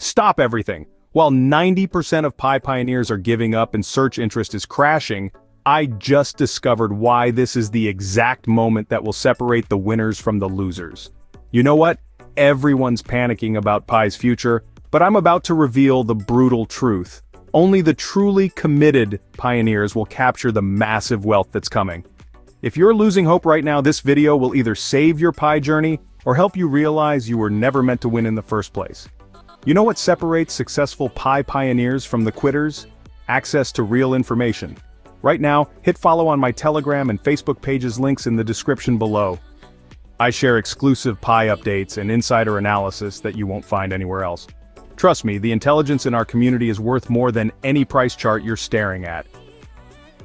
Stop everything. While 90% of Pi pioneers are giving up and search interest is crashing, I just discovered why this is the exact moment that will separate the winners from the losers. You know what? Everyone's panicking about Pi's future, but I'm about to reveal the brutal truth. Only the truly committed pioneers will capture the massive wealth that's coming. If you're losing hope right now, this video will either save your Pi journey or help you realize you were never meant to win in the first place. You know what separates successful Pi pioneers from the quitters? Access to real information. Right now, hit follow on my Telegram and Facebook pages, links in the description below. I share exclusive Pi updates and insider analysis that you won't find anywhere else. Trust me, the intelligence in our community is worth more than any price chart you're staring at.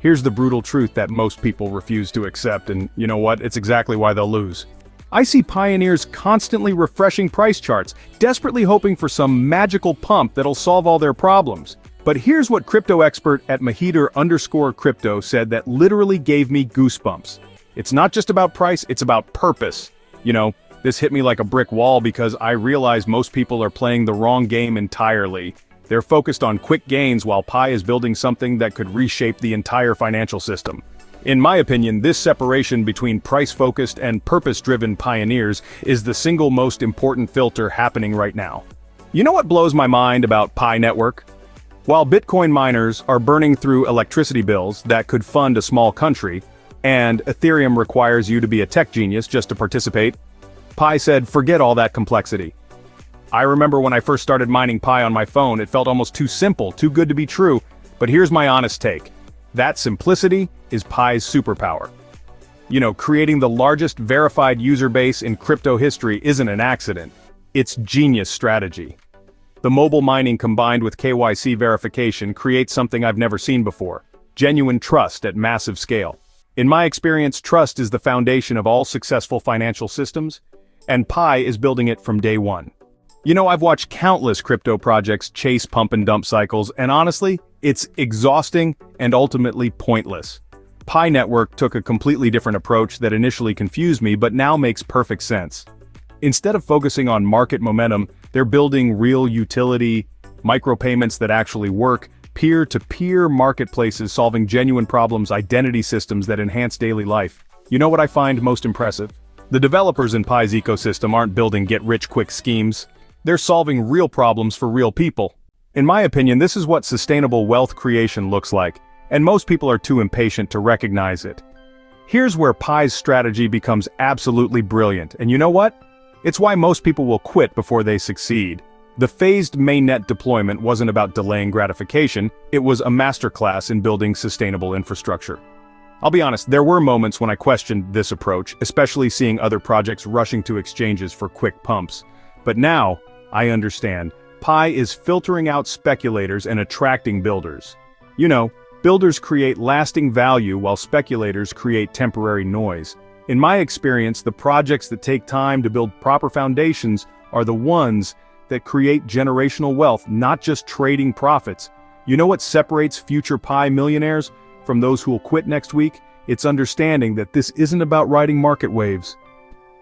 Here's the brutal truth that most people refuse to accept, and you know what? It's exactly why they'll lose. I see pioneers constantly refreshing price charts, desperately hoping for some magical pump that'll solve all their problems. But here's what crypto expert at Mahidar_crypto said that literally gave me goosebumps. It's not just about price, it's about purpose. You know, this hit me like a brick wall because I realize most people are playing the wrong game entirely. They're focused on quick gains while Pi is building something that could reshape the entire financial system. In my opinion, this separation between price-focused and purpose-driven pioneers is the single most important filter happening right now. You know what blows my mind about Pi Network? While Bitcoin miners are burning through electricity bills that could fund a small country, and Ethereum requires you to be a tech genius just to participate, Pi said, forget all that complexity. I remember when I first started mining Pi on my phone, it felt almost too simple, too good to be true, but here's my honest take. That simplicity is Pi's superpower. You know, creating the largest verified user base in crypto history isn't an accident. It's genius strategy. The mobile mining combined with KYC verification creates something I've never seen before: genuine trust at massive scale. In my experience, trust is the foundation of all successful financial systems, and Pi is building it from day one. You know, I've watched countless crypto projects chase pump and dump cycles, and honestly, it's exhausting and ultimately pointless. Pi Network took a completely different approach that initially confused me but now makes perfect sense. Instead of focusing on market momentum, they're building real utility, micropayments that actually work, peer-to-peer marketplaces solving genuine problems, identity systems that enhance daily life. You know what I find most impressive? The developers in Pi's ecosystem aren't building get-rich-quick schemes. They're solving real problems for real people. In my opinion, this is what sustainable wealth creation looks like, and most people are too impatient to recognize it. Here's where Pi's strategy becomes absolutely brilliant, and you know what? It's why most people will quit before they succeed. The phased mainnet deployment wasn't about delaying gratification, it was a masterclass in building sustainable infrastructure. I'll be honest, there were moments when I questioned this approach, especially seeing other projects rushing to exchanges for quick pumps. But now, I understand. Pi is filtering out speculators and attracting builders. You know, builders create lasting value while speculators create temporary noise. In my experience, the projects that take time to build proper foundations are the ones that create generational wealth, not just trading profits. You know what separates future Pi millionaires from those who will quit next week? It's understanding that this isn't about riding market waves.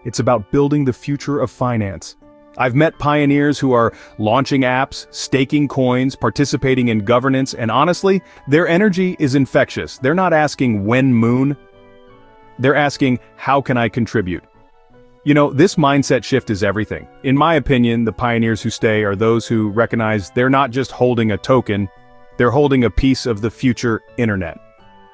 It's about building the future of finance. I've met pioneers who are launching apps, staking coins, participating in governance, and honestly, their energy is infectious. They're not asking when moon. They're asking, how can I contribute? You know, this mindset shift is everything. In my opinion, the pioneers who stay are those who recognize they're not just holding a token, they're holding a piece of the future internet.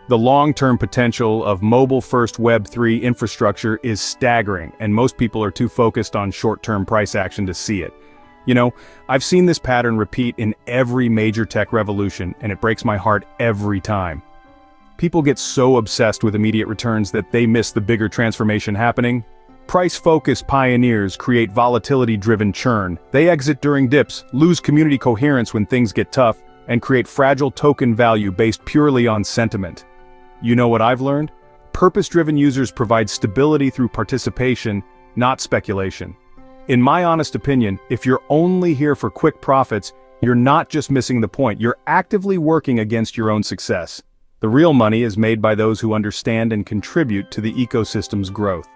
The long-term potential of mobile-first Web3 infrastructure is staggering, and most people are too focused on short-term price action to see it. You know, I've seen this pattern repeat in every major tech revolution, and it breaks my heart every time. People get so obsessed with immediate returns that they miss the bigger transformation happening. Price-focused pioneers create volatility-driven churn. They exit during dips, lose community coherence when things get tough, and create fragile token value based purely on sentiment. You know what I've learned? Purpose-driven users provide stability through participation, not speculation. In my honest opinion, if you're only here for quick profits, you're not just missing the point, you're actively working against your own success. The real money is made by those who understand and contribute to the ecosystem's growth.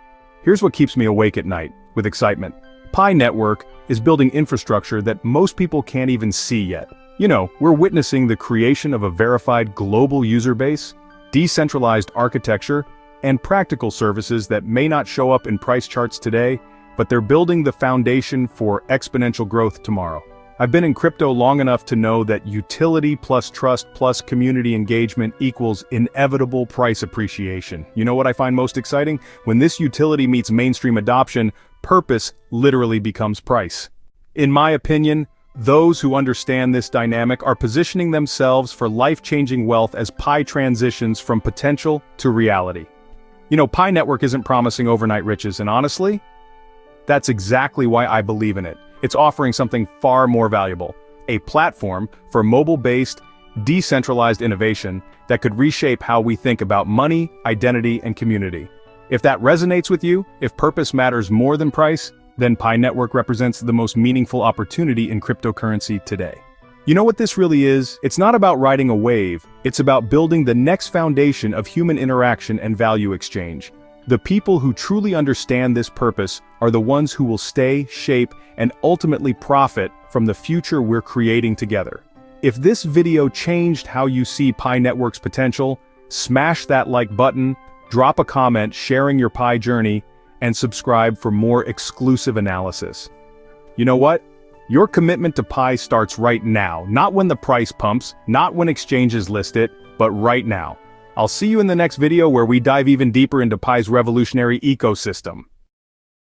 Here's what keeps me awake at night, with excitement. Pi Network is building infrastructure that most people can't even see yet. You know, we're witnessing the creation of a verified global user base, decentralized architecture, and practical services that may not show up in price charts today, but they're building the foundation for exponential growth tomorrow. I've been in crypto long enough to know that utility plus trust plus community engagement equals inevitable price appreciation. You know what I find most exciting? When this utility meets mainstream adoption, purpose literally becomes price. In my opinion, those who understand this dynamic are positioning themselves for life-changing wealth as Pi transitions from potential to reality. You know, Pi Network isn't promising overnight riches, and honestly, that's exactly why I believe in it. It's offering something far more valuable, a platform for mobile-based, decentralized innovation that could reshape how we think about money, identity, and community. If that resonates with you, if purpose matters more than price, then Pi Network represents the most meaningful opportunity in cryptocurrency today. You know what this really is? It's not about riding a wave, it's about building the next foundation of human interaction and value exchange. The people who truly understand this purpose are the ones who will stay, shape, and ultimately profit from the future we're creating together. If this video changed how you see Pi Network's potential, smash that like button, drop a comment sharing your Pi journey, and subscribe for more exclusive analysis. You know what? Your commitment to Pi starts right now, not when the price pumps, not when exchanges list it, but right now. I'll see you in the next video where we dive even deeper into Pi's revolutionary ecosystem.